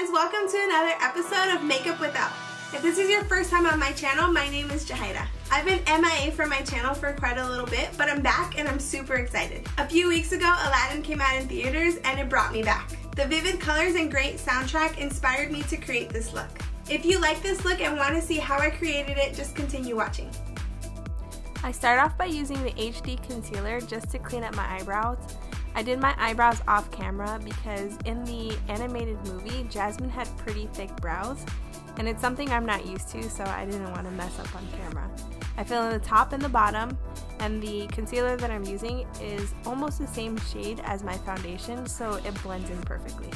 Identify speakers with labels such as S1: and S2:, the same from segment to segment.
S1: guys, welcome to another episode of Makeup with Elle. If this is your first time on my channel, my name is Llajaira. I've been MIA from my channel for quite a little bit, but I'm back and I'm super excited. A few weeks ago, Aladdin came out in theaters and it brought me back. The vivid colors and great soundtrack inspired me to create this look. If you like this look and want to see how I created it, just continue watching. I start off by using the HD concealer just to clean up my eyebrows. I did my eyebrows off camera because in the animated movie, Jasmine had pretty thick brows, and it's something I'm not used to, so I didn't want to mess up on camera. I fill in the top and the bottom, and the concealer that I'm using is almost the same shade as my foundation, so it blends in perfectly.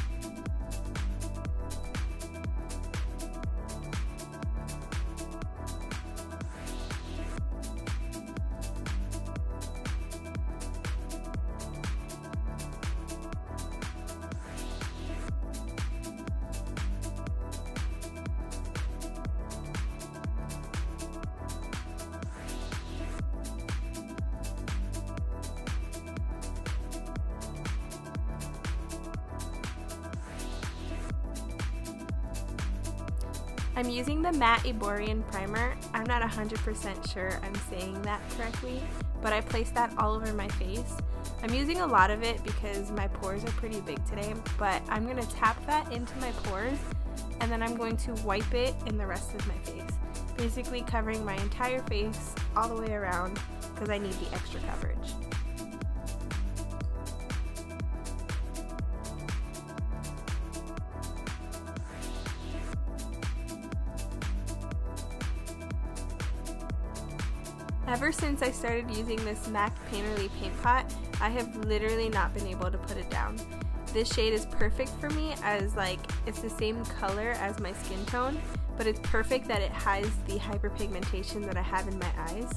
S1: I'm using the Matte Iborian Primer. I'm not 100% sure I'm saying that correctly, but I placed that all over my face. I'm using a lot of it because my pores are pretty big today, but I'm going to tap that into my pores and then I'm going to wipe it in the rest of my face. Basically covering my entire face all the way around because I need the extra coverage. Ever since I started using this MAC Painterly Paint Pot, I have literally not been able to put it down. This shade is perfect for me as it's the same color as my skin tone, but it's perfect that it has the hyperpigmentation that I have in my eyes.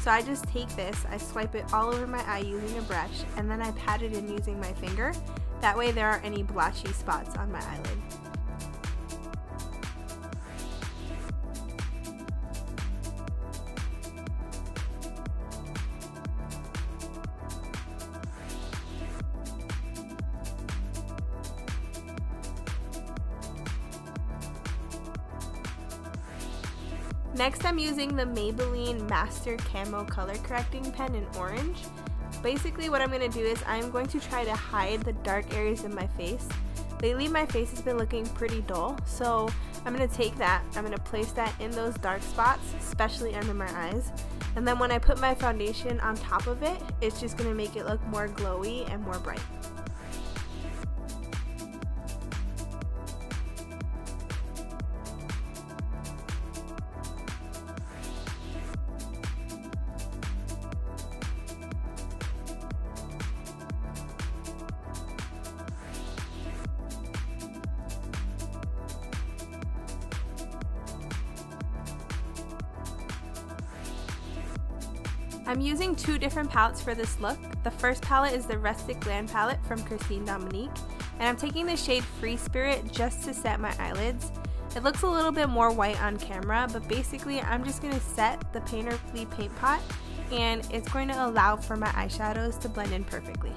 S1: So I just take this, I swipe it all over my eye using a brush, and then I pat it in using my finger. That way there aren't any blotchy spots on my eyelid. Next, I'm using the Maybelline Master Camo Color Correcting Pen in orange. Basically what I'm going to do is I'm going to try to hide the dark areas in my face. Lately my face has been looking pretty dull, so I'm going to take that, I'm going to place that in those dark spots, especially under my eyes. And then when I put my foundation on top of it, it's just going to make it look more glowy and more bright. I'm using two different palettes for this look. The first palette is the Rustic Glam Palette from Christine Dominique, and I'm taking the shade Free Spirit just to set my eyelids. It looks a little bit more white on camera, but basically I'm just going to set the Painterly Paint Pot, and it's going to allow for my eyeshadows to blend in perfectly.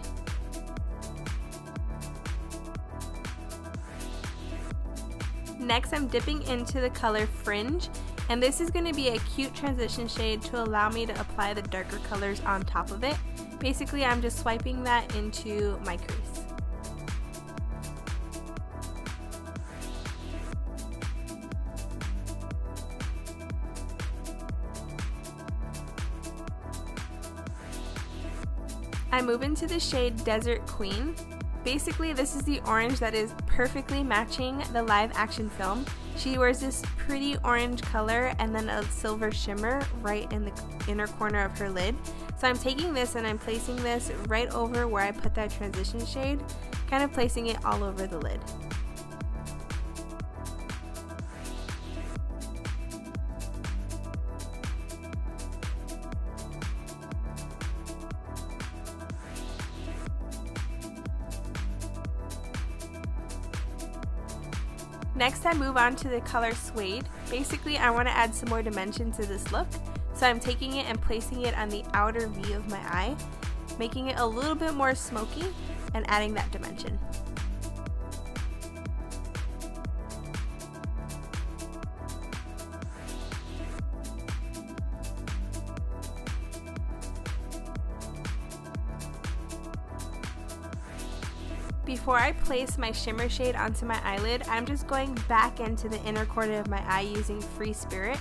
S1: Next, I'm dipping into the color Fringe, and this is going to be a cute transition shade to allow me to apply the darker colors on top of it. Basically, I'm just swiping that into my crease. I move into the shade Desert Queen. Basically, this is the orange that is perfectly matching the live action film. She wears this pretty orange color and then a silver shimmer right in the inner corner of her lid. So I'm taking this and I'm placing this right over where I put that transition shade, kind of placing it all over the lid. Next, I move on to the color Suede. Basically, I want to add some more dimension to this look, so I'm taking it and placing it on the outer V of my eye, making it a little bit more smoky and adding that dimension. Before I place my shimmer shade onto my eyelid, I'm just going back into the inner corner of my eye using Free Spirit.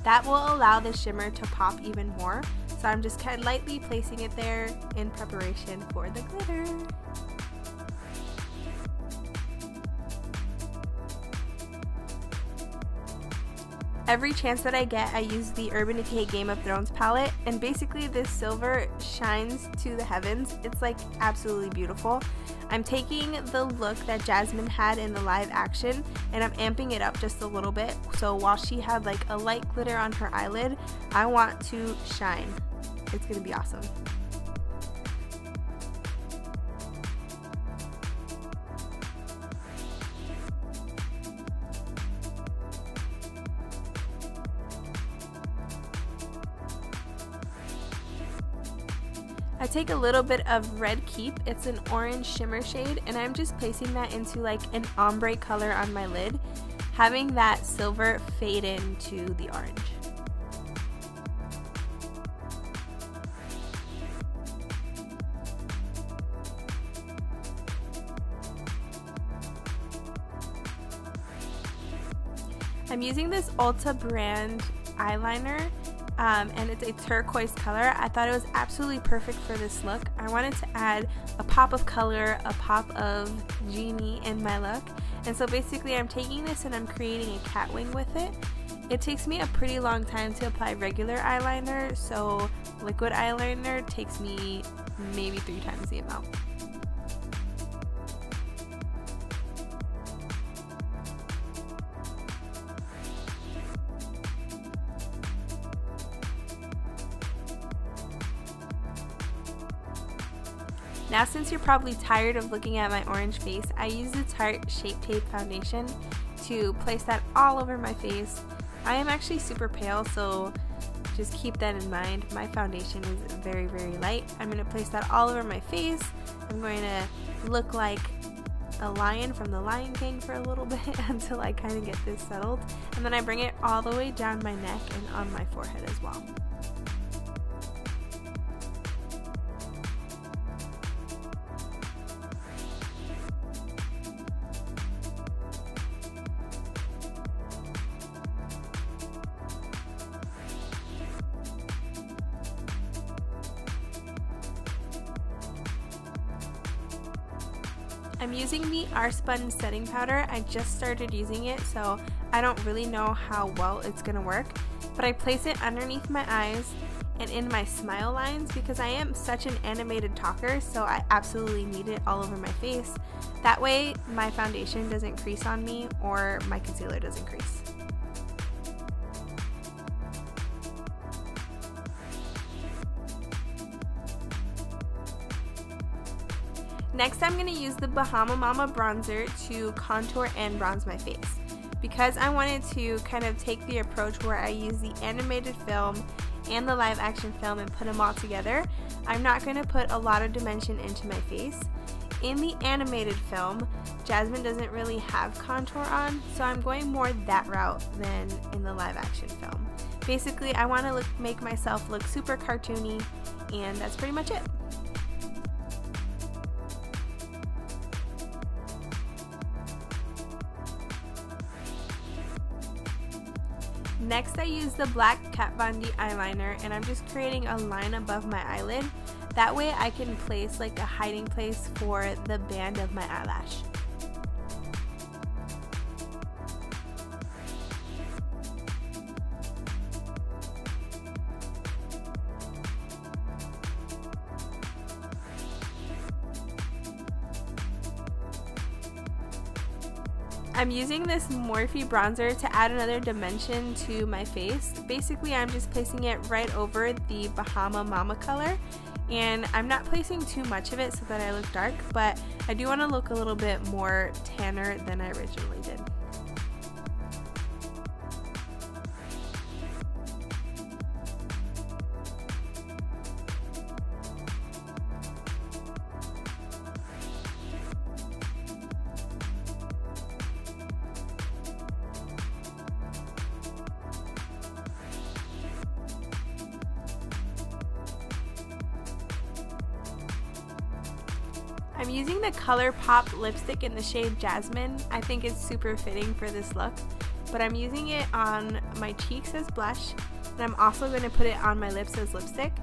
S1: That will allow the shimmer to pop even more. So I'm just kind of lightly placing it there in preparation for the glitter. Every chance that I get, I use the Urban Decay Game of Thrones palette, and basically this silver shines to the heavens. It's like absolutely beautiful. I'm taking the look that Jasmine had in the live action and I'm amping it up just a little bit. So while she had like a light glitter on her eyelid, I want to shine. It's gonna be awesome. I take a little bit of Red Keep, it's an orange shimmer shade, and I'm just placing that into like an ombre color on my lid, having that silver fade into the orange. I'm using this Ulta brand eyeliner. And it's a turquoise color. I thought it was absolutely perfect for this look. I wanted to add a pop of color, a pop of genie in my look. And so basically I'm taking this and I'm creating a cat wing with it. It takes me a pretty long time to apply regular eyeliner, so liquid eyeliner takes me maybe 3 times the amount. Now, since you're probably tired of looking at my orange face, I use the Tarte Shape Tape foundation to place that all over my face. I am actually super pale, so just keep that in mind. My foundation is very, very light. I'm going to place that all over my face. I'm going to look like a lion from the Lion King for a little bit until I kind of get this settled. And then I bring it all the way down my neck and on my forehead as well. I'm using the Arspun setting powder. I just started using it, so I don't really know how well it's gonna work, but I place it underneath my eyes and in my smile lines because I am such an animated talker, so I absolutely need it all over my face. That way my foundation doesn't crease on me or my concealer doesn't crease. Next, I'm going to use the Bahama Mama bronzer to contour and bronze my face. Because I wanted to kind of take the approach where I use the animated film and the live action film and put them all together, I'm not going to put a lot of dimension into my face. In the animated film, Jasmine doesn't really have contour on, so I'm going more that route than in the live action film. Basically, I want to make myself look super cartoony, and that's pretty much it. Next, I use the black Kat Von D eyeliner, and I'm just creating a line above my eyelid. That way I can place like a hiding place for the band of my eyelash. I'm using this Morphe bronzer to add another dimension to my face. Basically, I'm just placing it right over the Bahama Mama color, and I'm not placing too much of it so that I look dark, but I do want to look a little bit more tanner than I originally did. I'm using the Colourpop lipstick in the shade Jasmine. I think it's super fitting for this look, but I'm using it on my cheeks as blush, and I'm also going to put it on my lips as lipstick.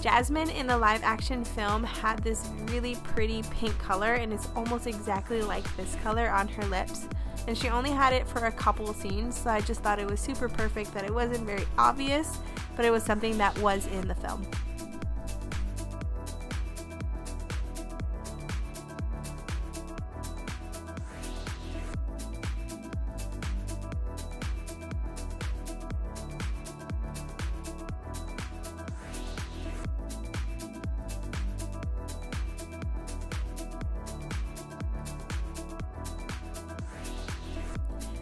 S1: Jasmine in the live action film had this really pretty pink color, and it's almost exactly like this color on her lips, and she only had it for a couple scenes, so I just thought it was super perfect that it wasn't very obvious, but it was something that was in the film.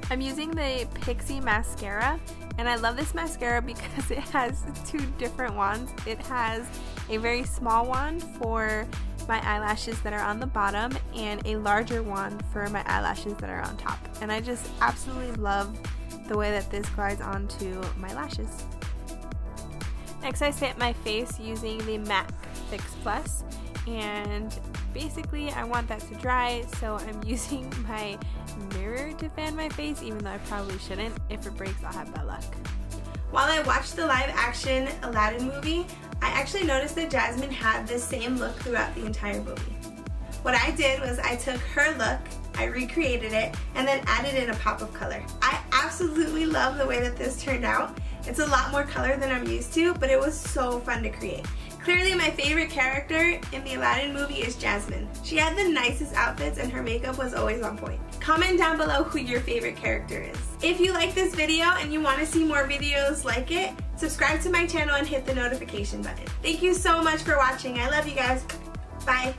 S1: I'm using the Pixie mascara, and I love this mascara because it has two different wands. It has a very small wand for my eyelashes that are on the bottom and a larger wand for my eyelashes that are on top. And I just absolutely love the way that this glides onto my lashes. Next, I set my face using the MAC Fix Plus, and basically I want that to dry, so I'm using my mirror to fan my face, even though I probably shouldn't. If it breaks, I'll have bad luck. While I watched the live action Aladdin movie, I actually noticed that Jasmine had the same look throughout the entire movie. What I did was I took her look, I recreated it, and then added in a pop of color. I absolutely love the way that this turned out. It's a lot more color than I'm used to, but it was so fun to create. Clearly my favorite character in the Aladdin movie is Jasmine. She had the nicest outfits and her makeup was always on point. Comment down below who your favorite character is. If you like this video and you want to see more videos like it, subscribe to my channel and hit the notification button. Thank you so much for watching. I love you guys. Bye.